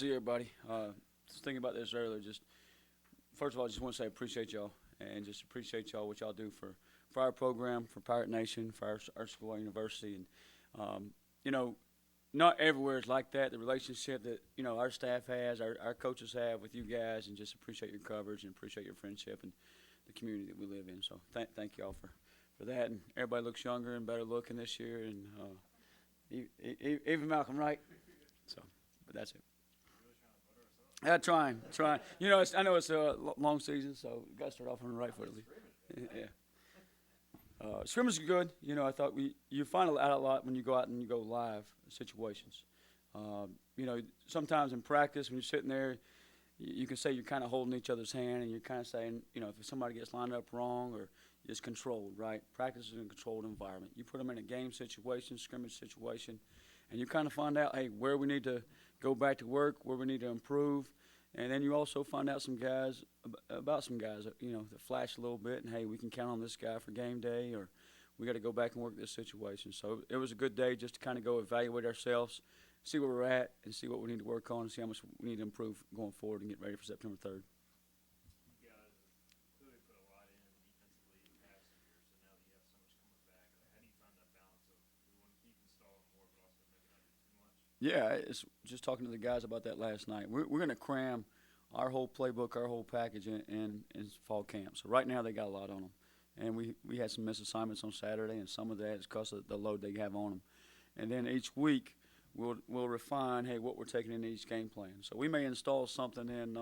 See everybody. Just thinking about this earlier. Just first of all, I just want to say I appreciate y'all and just appreciate y'all what y'all do for our program, for Pirate Nation, for our school, our university, and you know, not everywhere is like that. The relationship that our staff has, our coaches have with you guys, and just appreciate your coverage and appreciate your friendship and the community that we live in. So thank y'all for that. And everybody looks younger and better looking this year, and even Malcolm, right? So, but that's it. Yeah, trying. I know it's a long season, so you got to start off on the right foot at least. Yeah. Scrimmage is good. I thought you find out a lot when you go out and you go live situations. Sometimes in practice when you're sitting there, you can say you're kind of holding each other's hand and you're kind of saying, if somebody gets lined up wrong or it's controlled, right? Practice is in a controlled environment. You put them in a game situation, scrimmage situation, and you kind of find out, hey, where we need to go back to work, where we need to improve, and then you also find out about some guys that flash a little bit, and hey, we can count on this guy for game day, or we got to go back and work this situation. So it was a good day just to kind of go evaluate ourselves, see where we're at, and see what we need to work on, and see how much we need to improve going forward and get ready for September 3rd. Yeah, it's just talking to the guys about that last night. We're going to cram our whole playbook, our whole package in fall camp. So right now they got a lot on them. And we had some missed assignments on Saturday, and some of that is because of the load they have on them. And then each week we'll refine, hey, what we're taking in each game plan. So we may install something in,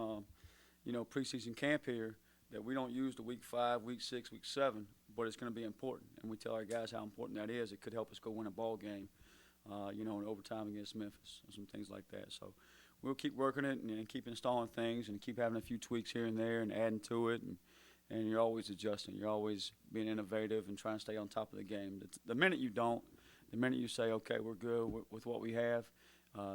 preseason camp here that we don't use the week 5, week 6, week 7, but it's going to be important. And we tell our guys how important that is. It could help us go win a ball game. In overtime against Memphis and some things like that. So we'll keep working it and keep installing things and keep having a few tweaks here and there and adding to it. And you're always adjusting. You're always being innovative and trying to stay on top of the game. The minute you don't, the minute you say, okay, we're good with what we have,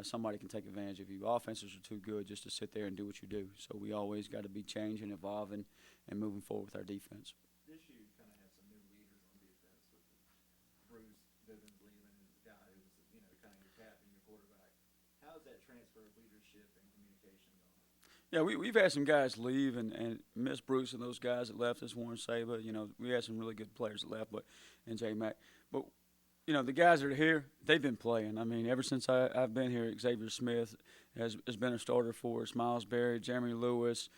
somebody can take advantage of you. Offenses are too good just to sit there and do what you do. So we always got to be changing, evolving, and moving forward with our defense. This year you kind of had some new leaders on defense with Bruce Bivens leaving and the guy who was, kind of your captain, your quarterback. How's that transfer of leadership and communication going? Yeah, we've had some guys leave and miss Bruce and those guys that left us, Warren Saba. We had some really good players that left, and J Mac. But the guys that are here, they've been playing. I mean, ever since I've been here, Xavier Smith has been a starter for us. Miles Berry, Jeremy Lewis,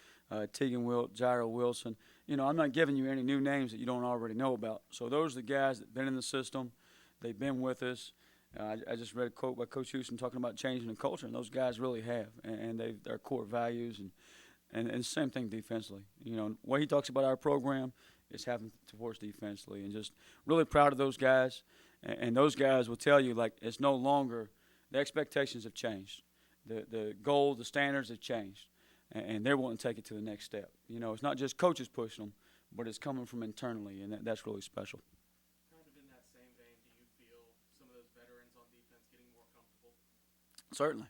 Tegan Wilt, Jairo Wilson. I'm not giving you any new names that you don't already know about. So those are the guys that have been in the system. They've been with us. I just read a quote by Coach Houston talking about changing the culture, and those guys really have. And they're core values, and the same thing defensively. What he talks about our program is happening towards defensively, and just really proud of those guys. And those guys will tell you, like, it's no longer – the expectations have changed. The goal, the standards have changed, and they're wanting to take it to the next step. It's not just coaches pushing them, but it's coming from internally, and that's really special. Kind of in that same vein, do you feel some of those veterans on defense getting more comfortable? Certainly.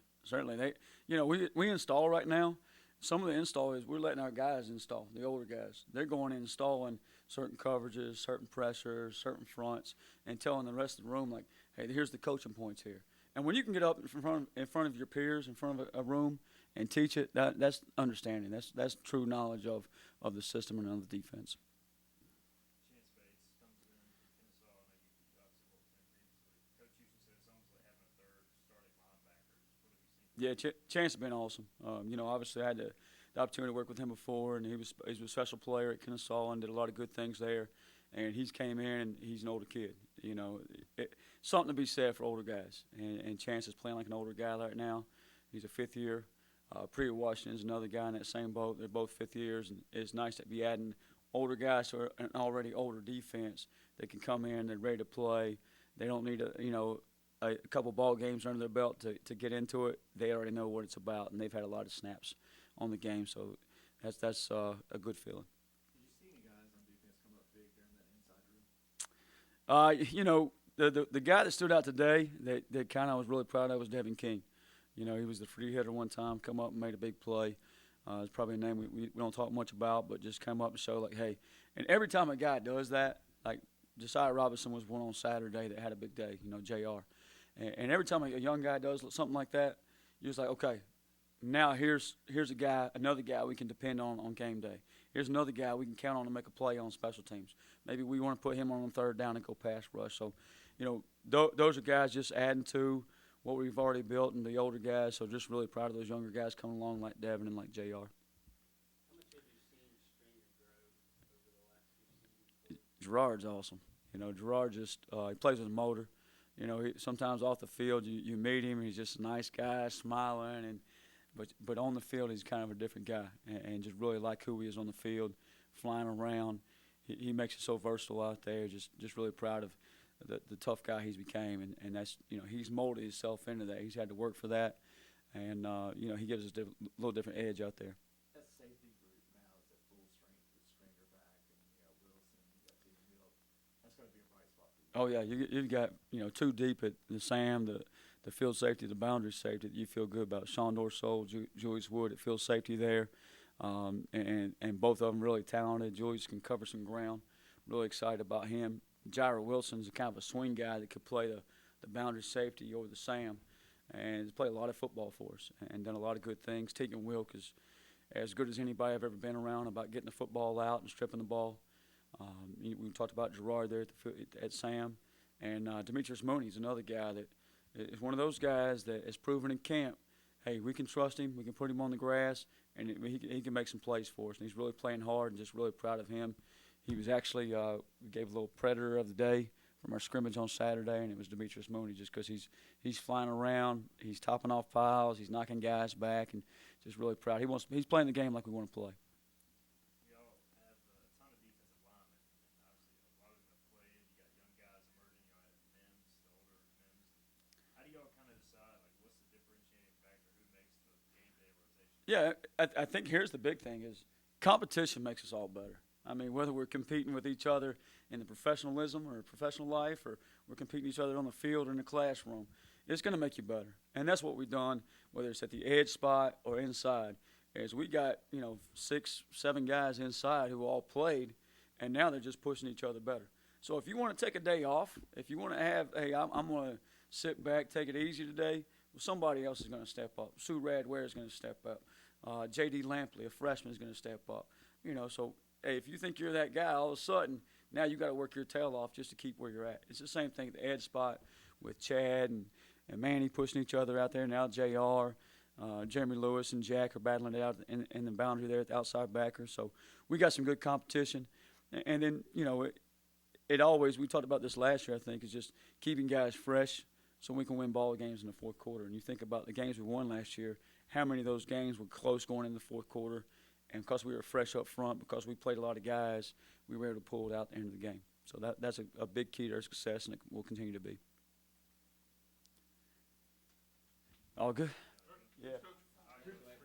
We install right now. Some of the install is we're letting our guys install, the older guys. They're going and installing certain coverages, certain pressures, certain fronts, and telling the rest of the room, like, hey, here's the coaching points here. And when you can get up in front of your peers, in front of a room, and teach it, that's understanding. That's true knowledge of the system and of the defense. Yeah, Chance has been awesome. Obviously I had the opportunity to work with him before, and he was a special player at Kennesaw and did a lot of good things there. And he's came in, and he's an older kid. Something to be said for older guys. And Chance is playing like an older guy right now. He's a fifth year. Priya Washington's another guy in that same boat. They're both fifth years, and it's nice to be adding older guys to an already older defense that can come in, they're ready to play. They don't need a couple ball games under their belt to get into it. They already know what it's about, and they've had a lot of snaps on the game, so that's a good feeling. Did you see any guys on defense come up big during that inside room? The guy that stood out today that kind of I was really proud of was Devin King. He was the free hitter one time, come up and made a big play. It's probably a name we don't talk much about, but just come up and show, like, hey. And every time a guy does that, like Josiah Robinson was one on Saturday that had a big day, JR. And every time a young guy does something like that, you're just like, okay, now here's a guy, another guy we can depend on game day. Here's another guy we can count on to make a play on special teams. Maybe we want to put him on third down and go pass rush. So, those are guys just adding to what we've already built and the older guys. So just really proud of those younger guys coming along like Devin and like JR. How much have you seen Stringer grow over the last few seasons? Gerard's awesome. Gerard just he plays with a motor. Sometimes off the field you meet him, he's just a nice guy, smiling, but on the field he's kind of a different guy, and just really like who he is on the field, flying around. He makes it so versatile out there. Just really proud of the tough guy he's became, and that's he's molded himself into that. He's had to work for that, and he gives us a little different edge out there. That safety group now is at full strength with Stringer back and Wilson, you got Stephen Hill. That's going to be a bright spot for you. Oh yeah, you've got two deep at the Sam, the field safety, the boundary safety that you feel good about. Sean Dorsole, Julius Wood at field safety there, and both of them really talented. Julius can cover some ground. Really excited about him. Jairo Wilson's kind of a swing guy that could play the boundary safety over the Sam, and he's played a lot of football for us and done a lot of good things. Tegan Wilk is as good as anybody I've ever been around about getting the football out and stripping the ball. We talked about Gerard there at Sam, and Demetrius Mooney's another guy that is one of those guys that is proven in camp. Hey, we can trust him. We can put him on the grass, and he can make some plays for us. And he's really playing hard, and just really proud of him. He was actually we gave a little Predator of the Day from our scrimmage on Saturday, and it was Demetrius Mooney just because he's flying around, he's topping off piles, he's knocking guys back, and just really proud. He's playing the game like we want to play. Y'all have a ton of defensive linemen, and obviously a lot of them have played. You got young guys emerging. Y'all have Mims, the older Mims. How do y'all kind of decide, like, what's the differentiating factor? Who makes the game day rotation? Yeah, I think here's the big thing is competition makes us all better. I mean, whether we're competing with each other in the professionalism or professional life, or we're competing each other on the field or in the classroom, it's going to make you better. And that's what we've done, whether it's at the edge spot or inside, is we got 6, 7 guys inside who all played, and now they're just pushing each other better. So if you want to take a day off, if you want to have, hey, I'm going to sit back, take it easy today, well, somebody else is going to step up. Sue Radware is going to step up. J.D. Lampley, a freshman, is going to step up. So hey, if you think you're that guy, all of a sudden, now you got to work your tail off just to keep where you're at. It's the same thing at the edge spot with Chad and Manny pushing each other out there. Now JR, Jeremy Lewis and Jack are battling it out in the boundary there at the outside backer. So we got some good competition. And then, it always, we talked about this last year, I think, is just keeping guys fresh so we can win ball games in the fourth quarter. And you think about the games we won last year, how many of those games were close going in the fourth quarter. And because we were fresh up front, because we played a lot of guys, we were able to pull it out at the end of the game. So that's a big key to our success, and it will continue to be. All good? Yeah. Coach,